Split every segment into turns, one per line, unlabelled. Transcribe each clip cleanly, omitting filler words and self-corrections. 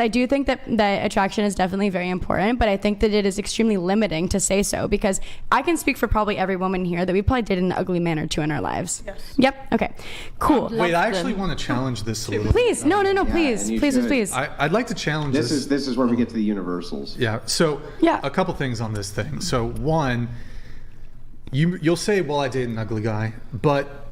I do think that attraction is definitely very important, but I think that it is extremely limiting to say so, because I can speak for probably every woman here that we probably dated an ugly man or two in our lives.
Yes.
Yep. Okay. Cool.
Wait, I actually want to challenge this a little
Please.
bit.
No,
Yeah,
please.
I'd like to challenge
This is where we get to the universals.
Yeah. So a couple things on this thing. So one, you'll say, well, I dated an ugly guy,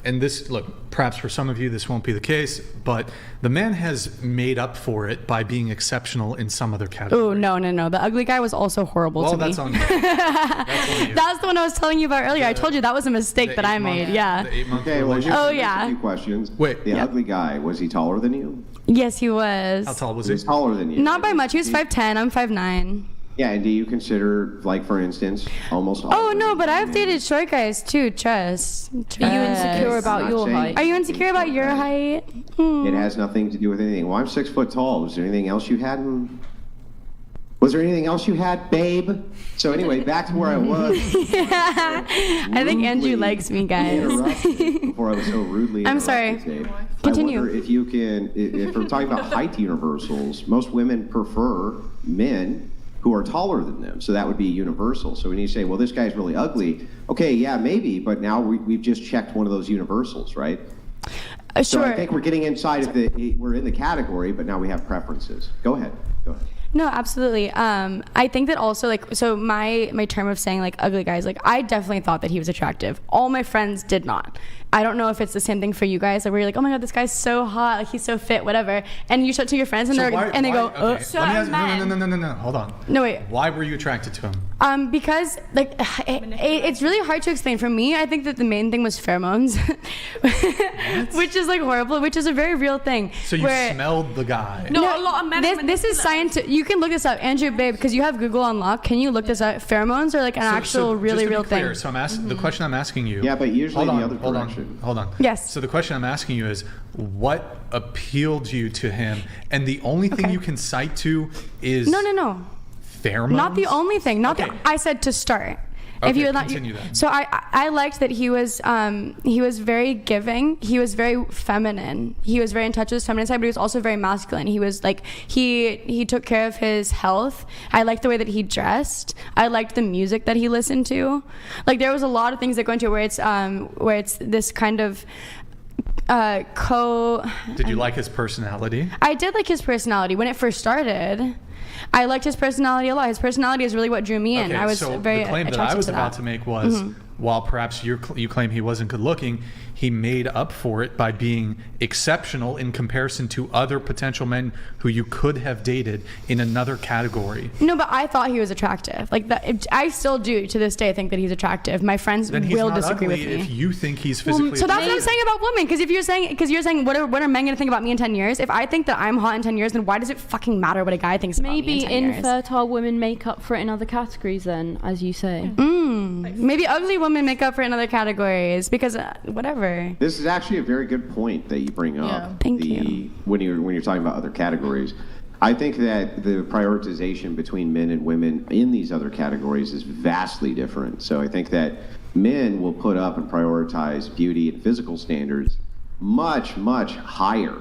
and this, look, perhaps for some of you this won't be the case, but the man has made up for it by being exceptional in some other category.
Oh, no. The ugly guy was also horrible to me.
Well, that's on you. That's on you.
That's the one I was telling you about earlier. I told you that was a mistake that I made. Yeah.
The 8-month
Okay, well,
relationship.
here's a few questions.
Wait.
The ugly guy, was he taller than you?
Yes, he was.
How tall was
He
he?
was taller than you.
Not by much. He was 5'10". I'm 5'9".
Yeah, and do you consider, like, for instance, almost all
Oh,
women-
no, but I've dated short guys, too. Trust.
Are you insecure about
I'm not
your
saying-
height?
Are you insecure about your height?
It has nothing to do with anything. Well, I'm 6 foot tall. Was there anything else you had? Was there anything else you had, babe? So anyway, back to where I was.
I think Andrew
Rudely
likes me, guys.
interrupted before I was so rudely
I'm
interrupted,
sorry.
Dave.
Continue.
I wonder if you can, if we're talking about height universals, most women prefer men who are taller than them. So that would be universal. So when you say, well, this guy's really ugly, okay, yeah, maybe, but now we've just checked one of those universals, right?
Sure.
So I think we're getting inside of we're in the category, but now we have preferences. Go ahead.
No, absolutely. I think that also, like, so my term of saying, like, ugly guys, like, I definitely thought that he was attractive. All my friends did not. I don't know if it's the same thing for you guys, like, where you're like, oh my god, this guy's so hot, like, he's so fit, whatever. And you show it to your friends, and they go,
okay.
So
Let me ask,
men.
no, hold on.
No, wait.
Why were you attracted to him?
Because, like, it's really hard to explain. For me, I think that the main thing was pheromones, which is, like, horrible, which is a very real thing.
So you smelled the guy.
No, a lot of men.
This is scientific. You can look this up, Andrew, babe, because you have Google unlocked. Can you look this up? Pheromones are like an actual, really
just to
real
be clear,
thing.
So I'm asking the question I'm asking you.
Yeah, but usually
hold
the
on,
other
hold
direction.
Hold on.
Yes.
So the question I'm asking you is, what appealed you to him? And the only thing you can cite to is
No.
pheromones.
Not the only thing. I said to start.
Okay,
if you not,
continue that.
So I liked that he was very giving. He was very feminine. He was very in touch with his feminine side, but he was also very masculine. He was like he took care of his health. I liked the way that he dressed. I liked the music that he listened to. Like there was a lot of things that go into it where it's this kind of
Did you like his personality?
I did like his personality when it first started. I liked his personality a lot. His personality is really what drew me in.
Okay,
I was
so
very
the claim that I was about to make was, while perhaps you claim he wasn't good looking, he made up for it by being exceptional in comparison to other potential men who you could have dated in another category.
No, but I thought he was attractive. Like that, I still do to this day think that he's attractive. My friends
Then he's
will
not
disagree
ugly
with me.
if you think he's physically
So that's what I'm
attractive.
saying about women. Because you're saying what are men gonna think about me in 10 years? If I think that I'm hot in 10 years, then why does it fucking matter what a guy thinks about me
Maybe
in 10 years?
infertile women make up for it in other categories then, as you say.
Maybe ugly women make up for it in other categories because whatever.
This is actually a very good point that you bring up.
Yeah.
Thank you.
When you're talking about other categories, I think that the prioritization between men and women in these other categories is vastly different. So I think that men will put up and prioritize beauty and physical standards much higher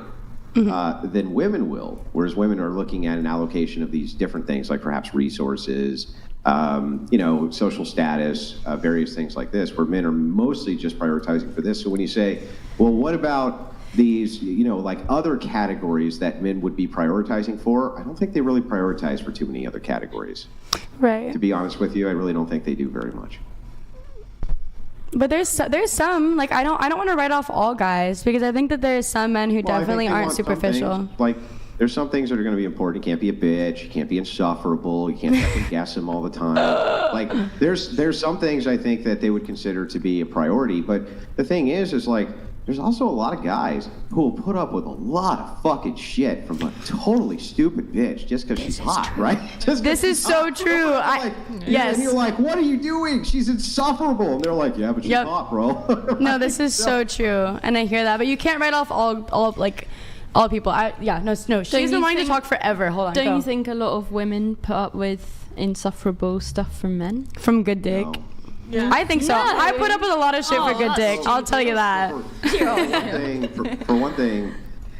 than women will, whereas women are looking at an allocation of these different things, like perhaps resources, social status, various things like this, where men are mostly just prioritizing for this. So when you say, well, what about these, like other categories that men would be prioritizing for, I don't think they really prioritize for too many other categories.
Right.
To be honest with you, I really don't think they do very much.
But there's some, like I don't want to write off all guys because I think that there's some men who
Well, I think
definitely
they
aren't
want some
superficial.
things, like there's some things that are going to be important. You can't be a bitch. You can't be insufferable. You can't second guess them all the time. Like there's some things I think that they would consider to be a priority. But the thing is like there's also a lot of guys who will put up with a lot of fucking shit from a totally stupid bitch just because she's hot, right?
This is so true. Yes.
And you're like, what are you doing? She's insufferable. And they're like, yeah, but she's hot, bro.
No, this is so true, and I hear that. But you can't write off all people. She's been wanting to talk forever. Hold on.
Don't
go.
you think a lot of women put up with insufferable stuff from men?
From good dick?
No.
Yeah.
I think so. I put up with a lot of shit for good dick. I'll tell you that.
For one thing,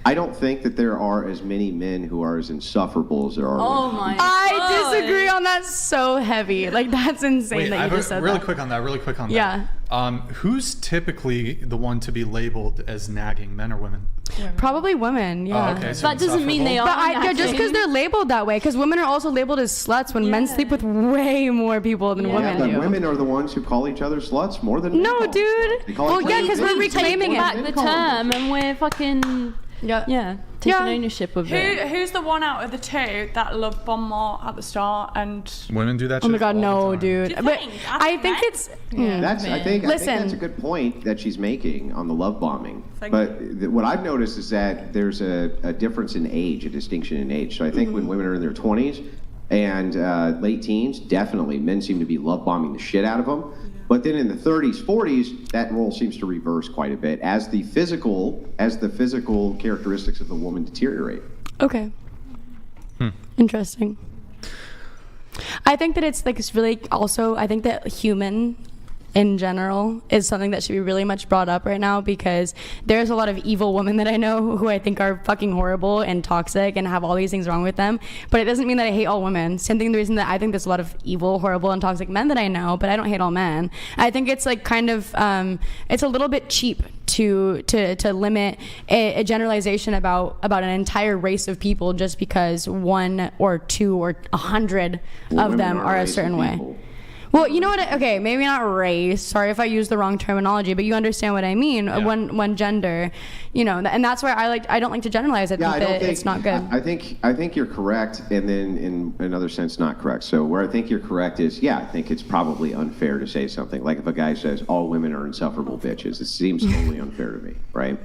I don't think that there are as many men who are as insufferable as there are
Oh
women.
my god.
I disagree on that so heavy. Like, that's insane
Wait,
that you just said
really
that.
quick on that. Really quick on that.
Yeah.
Who's typically the one to be labeled as nagging, men or women?
Probably women, yeah.
Oh, okay. So
That doesn't mean they are.
But just because they're labeled that way, because women are also labeled as sluts when men sleep with way more people than
Yeah,
women
but
do.
women are the ones who call each other sluts more than men
No,
call.
dude.
They call
Well,
each
yeah,
other
'cause we're
bitches.
reclaiming it.
back the term and we're fucking taking
Yeah.
ownership of it.
Who's the one out of the two that love bomb more at the start and
Women do that
Oh
shit
my god,
all the
no,
time.
dude.
Do you
But
think?
I think
Men?
it's
I think
Listen.
that's a good point that she's making on the love bombing.
Thank
But what I've noticed is that there's a difference in age, a distinction in age. So I think when women are in their 20s and late teens, definitely men seem to be love bombing the shit out of them. But then in the 30s, 40s, that role seems to reverse quite a bit as the physical characteristics of the woman deteriorate.
okay. Interesting. I think that it's really also, I think that human in general is something that should be really much brought up right now, because there's a lot of evil women that I know who I think are fucking horrible and toxic and have all these things wrong with them. But it doesn't mean that I hate all women. Same thing, the reason that I think there's a lot of evil, horrible, and toxic men that I know, but I don't hate all men. I think it's like kind of, it's a little bit cheap to limit a generalization about an entire race of people just because one or two or 100 of
Women
them are a
race of
certain way.
people.
Well, you know what? Okay, maybe not race. Sorry if I use the wrong terminology, but you understand what I mean.
Yeah.
One gender, and that's why I don't like to generalize. I think that it's not good.
I think you're correct, and then in another sense, not correct. So where I think you're correct is, I think it's probably unfair to say something like if a guy says all women are insufferable bitches, it seems totally unfair to me, right?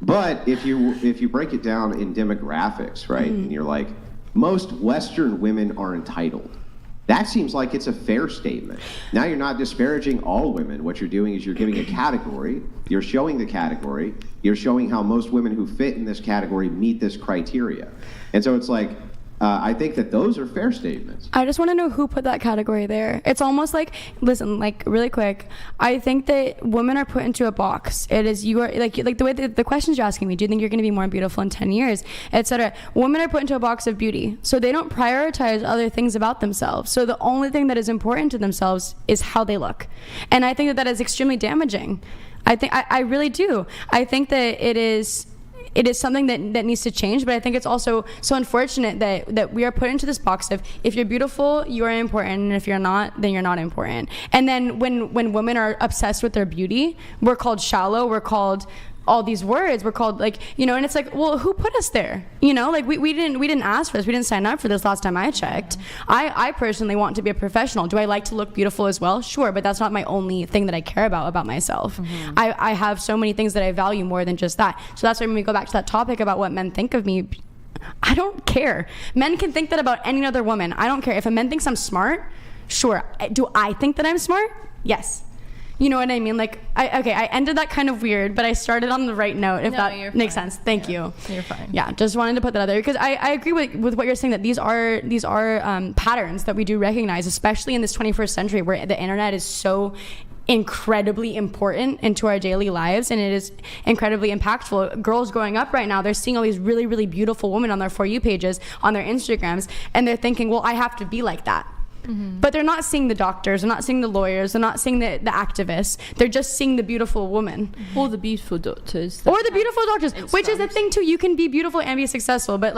But if you break it down in demographics, right, and you're like, most Western women are entitled. That seems like it's a fair statement. Now you're not disparaging all women. What you're doing is you're giving a category. You're showing the category. You're showing how most women who fit in this category meet this criteria. And so it's like, I think that those are fair statements.
I just want to know who put that category there. It's almost like, listen, like really quick. I think that women are put into a box. It is you are like the way the questions you're asking me. Do you think you're going to be more beautiful in 10 years, etc.? Women are put into a box of beauty, so they don't prioritize other things about themselves. So the only thing that is important to themselves is how they look, and I think that is extremely damaging. I really do. I think that it is something that needs to change, but I think it's also so unfortunate that we are put into this box of if you're beautiful, you are important, and if you're not, then you're not important. And then when women are obsessed with their beauty, we're called shallow, we're called all these words, we're called and it's like, well, who put us there? Like we didn't ask for this, we didn't sign up for this last time I checked. I personally want to be a professional. Do I like to look beautiful as well? Sure, but that's not my only thing that I care about myself. I have so many things that I value more than just that. So that's why when we go back to that topic about what men think of me, I don't care. Men can think that about any other woman. I don't care. If a man thinks I'm smart, sure. Do I think that I'm smart? Yes. You know what I mean? Like, I ended that kind of weird, but I started on the right note, if that makes sense. Thank you.
You're fine.
Yeah, just wanted to put that out there because I agree with what you're saying, that these are patterns that we do recognize, especially in this 21st century where the internet is so incredibly important into our daily lives, and it is incredibly impactful. Girls growing up right now, they're seeing all these really, really beautiful women on their For You pages, on their Instagrams, and they're thinking, well, I have to be like that. But they're not seeing the doctors, they're not seeing the lawyers, they're not seeing the activists. They're just seeing the beautiful woman.
Or the beautiful doctors.
Or the beautiful doctors, which is a thing too. You can be beautiful and be successful, but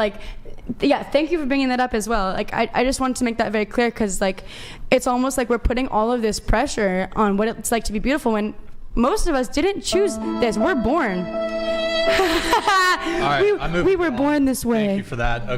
thank you for bringing that up as well. I just wanted to make that very clear because it's almost like we're putting all of this pressure on what it's like to be beautiful when most of us didn't choose this. We're born.
All right,
we were born this way.
Thank you for that. Okay.